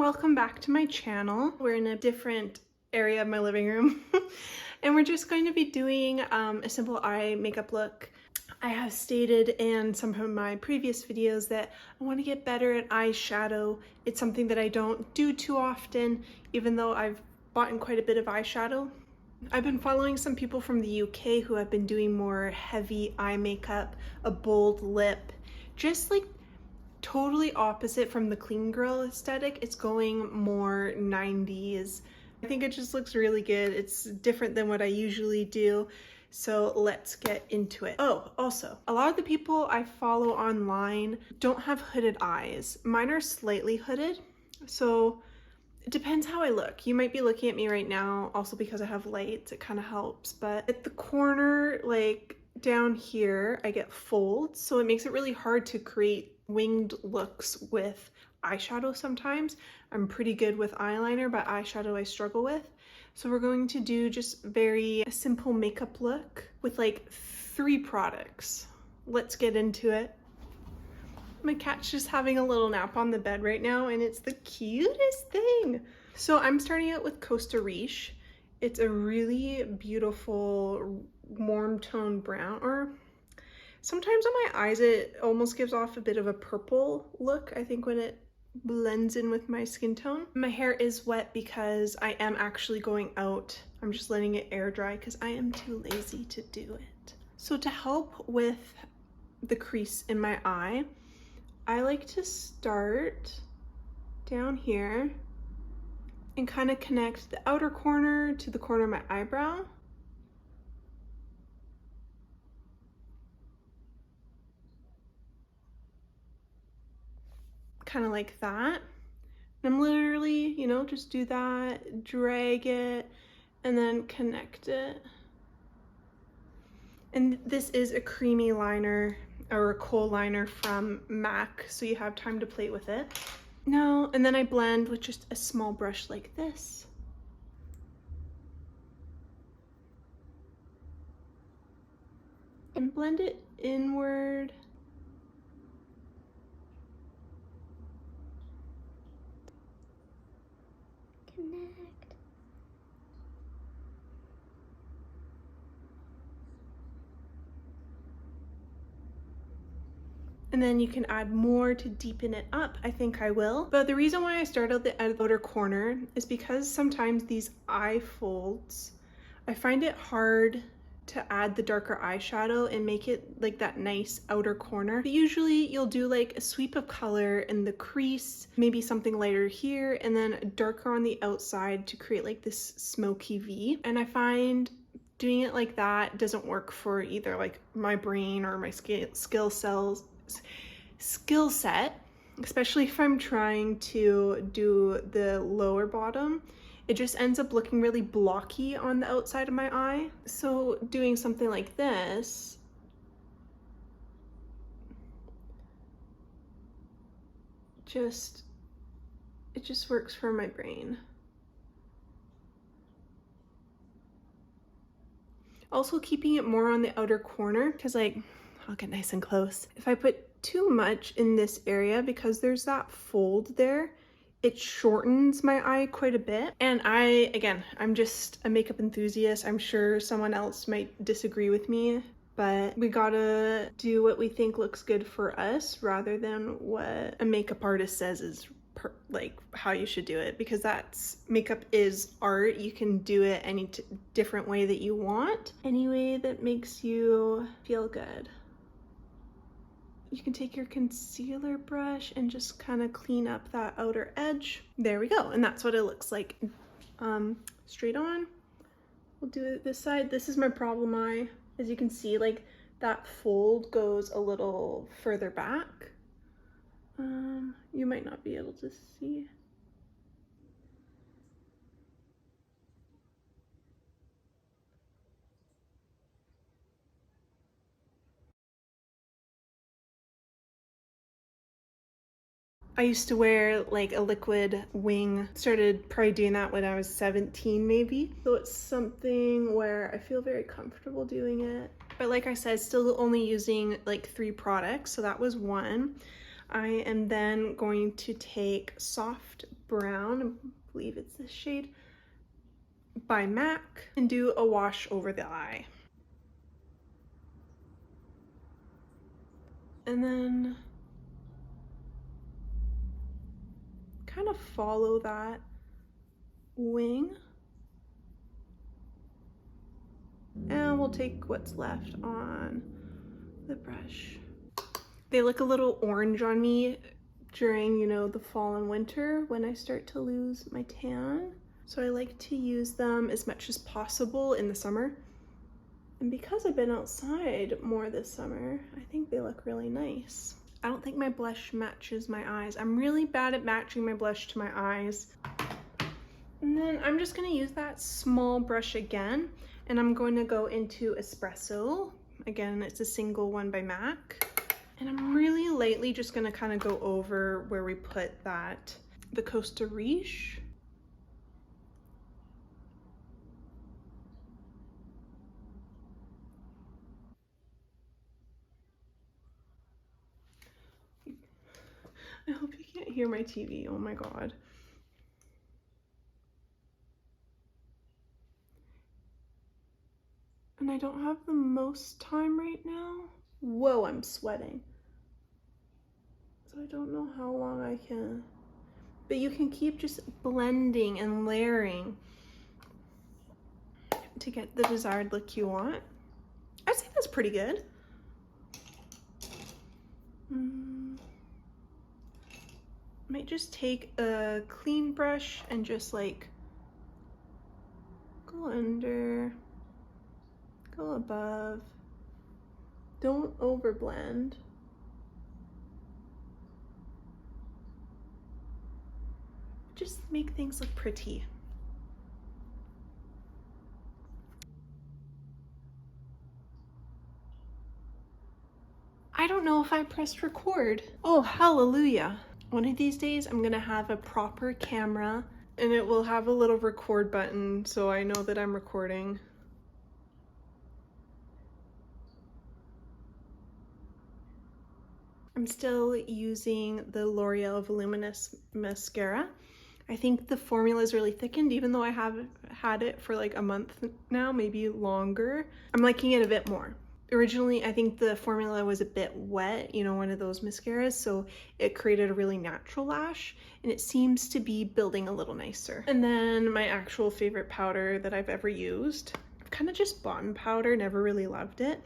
welcome back to my channel. We're in a different area of my living room and we're just going to be doing a simple eye makeup look. I have stated in some of my previous videos that I want to get better at eyeshadow. It's something that I don't do too often, even though I've bought in quite a bit of eyeshadow. I've been following some people from the UK who have been doing more heavy eye makeup, a bold lip, just like totally opposite from the clean girl aesthetic. It's going more 90s. I think it just looks really good. It's different than what I usually do. So let's get into it. Oh, also, a lot of the people I follow online don't have hooded eyes. Mine are slightly hooded. So it depends how I look. You might be looking at me right now, also because I have lights, it kind of helps. But at the corner, like down here, I get folds. So it makes it really hard to create winged looks with eyeshadow sometimes. I'm pretty good with eyeliner, but eyeshadow I struggle with. So we're going to do just very simple makeup look with like 3 products. Let's get into it. My cat's just having a little nap on the bed right now and it's the cutest thing. So I'm starting out with Costa Riche. It's a really beautiful warm tone brown, or sometimes on my eyes it almost gives off a bit of a purple look, I think, when it blends in with my skin tone. My hair is wet because I am actually going out. I'm just letting it air dry because I am too lazy to do it. So to help with the crease in my eye, I like to start down here and kind of connect the outer corner to the corner of my eyebrow. Kind of like that. And I'm literally, you know, just do that, drag it, and then connect it. And this is a creamy liner or a kohl liner from MAC, so you have time to play with it. Now, and then I blend with just a small brush like this. And blend it inward. Connect. And then you can add more to deepen it up. I think I will. But the reason why I started the outer corner is because sometimes these eye folds, I find it hard to add the darker eyeshadow and make it like that nice outer corner. But usually you'll do like a sweep of color in the crease, maybe something lighter here, and then darker on the outside to create like this smoky V. And I find doing it like that doesn't work for either like my brain or my skill set, especially if I'm trying to do the lower bottom. It just ends up looking really blocky on the outside of my eye. So doing something like this, it just works for my brain. Also keeping it more on the outer corner, because like, I'll get nice and close. If I put too much in this area, because there's that fold there, it shortens my eye quite a bit. And I'm just a makeup enthusiast. I'm sure someone else might disagree with me, but we gotta do what we think looks good for us rather than what a makeup artist says is like how you should do it, because makeup is art. You can do it any different way that you want, any way that makes you feel good. You can take your concealer brush and just kind of clean up that outer edge. There we go, and that's what it looks like. Straight on. We'll do it this side. This is my problem eye. As you can see, like that fold goes a little further back. You might not be able to see. I used to wear like a liquid wing. Started probably doing that when I was 17 maybe. So it's something where I feel very comfortable doing it. But like I said, still only using like 3 products. So that was one. I am then going to take Soft Brown, I believe it's this shade, by MAC, and do a wash over the eye. And then kind of follow that wing. And we'll take what's left on the brush. They look a little orange on me during, you know, the fall and winter when I start to lose my tan. So I like to use them as much as possible in the summer. And because I've been outside more this summer, I think they look really nice. I don't think my blush matches my eyes. I'm really bad at matching my blush to my eyes. And then I'm just gonna use that small brush again, and I'm going to go into Espresso. Again, it's a single one by MAC. And I'm really lightly just gonna kind of go over where we put that, the Costa Riche. I hope you can't hear my TV, oh my God. And I don't have the most time right now. Whoa, I'm sweating. So I don't know how long I can, but you can keep just blending and layering to get the desired look you want. I'd say that's pretty good. Might just take a clean brush and just like go under, go above. Don't overblend. Just make things look pretty. I don't know if I pressed record. Oh, hallelujah. One of these days I'm gonna have a proper camera and it will have a little record button so I know that I'm recording. I'm still using the L'Oreal Voluminous Mascara. I think the formula is really thickened, even though I have had it for like a month now, maybe longer. I'm liking it a bit more. Originally, I think the formula was a bit wet, you know, one of those mascaras, so it created a really natural lash, and it seems to be building a little nicer. And then my actual favorite powder that I've ever used, I've kind of just bought powder, never really loved it.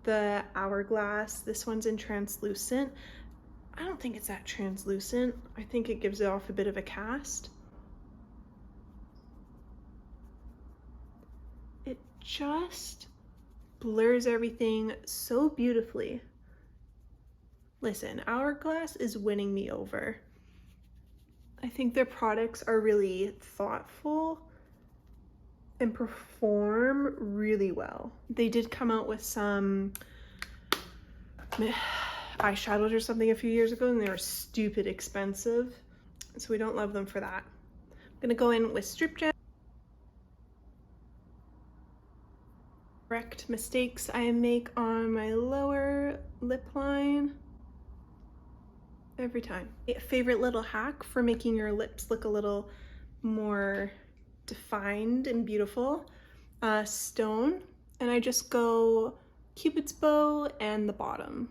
The Hourglass, this one's in translucent. I don't think it's that translucent. I think it gives it off a bit of a cast. It just blurs everything so beautifully. Listen, Hourglass is winning me over. I think their products are really thoughtful and perform really well. They did come out with some eyeshadows or something a few years ago and they were stupid expensive, so we don't love them for that. I'm gonna go in with Strip Gel. Correct mistakes I make on my lower lip line every time. A favorite little hack for making your lips look a little more defined and beautiful, stone, and I just go Cupid's bow and the bottom.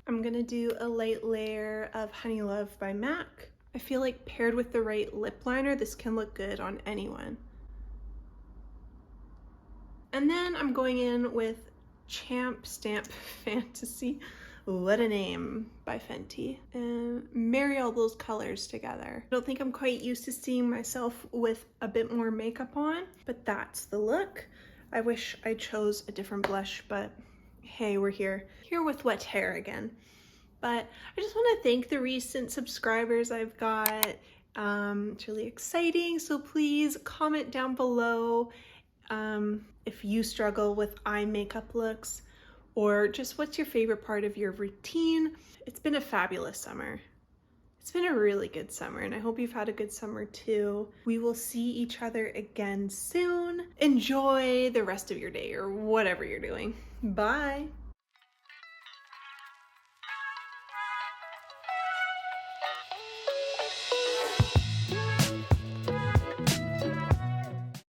I'm gonna do a light layer of Honey Love by MAC. I feel like paired with the right lip liner, this can look good on anyone. And then I'm going in with Champ Stamp Fantasy, what a name, by Fenty, and marry all those colors together. I don't think I'm quite used to seeing myself with a bit more makeup on, but that's the look. I wish I chose a different blush, but hey, we're here with wet hair again. But I just want to thank the recent subscribers I've got. It's really exciting, so please comment down below if you struggle with eye makeup looks, or just what's your favorite part of your routine. It's been a fabulous summer. It's been a really good summer, and I hope you've had a good summer too. We will see each other again soon. Enjoy the rest of your day or whatever you're doing. Bye.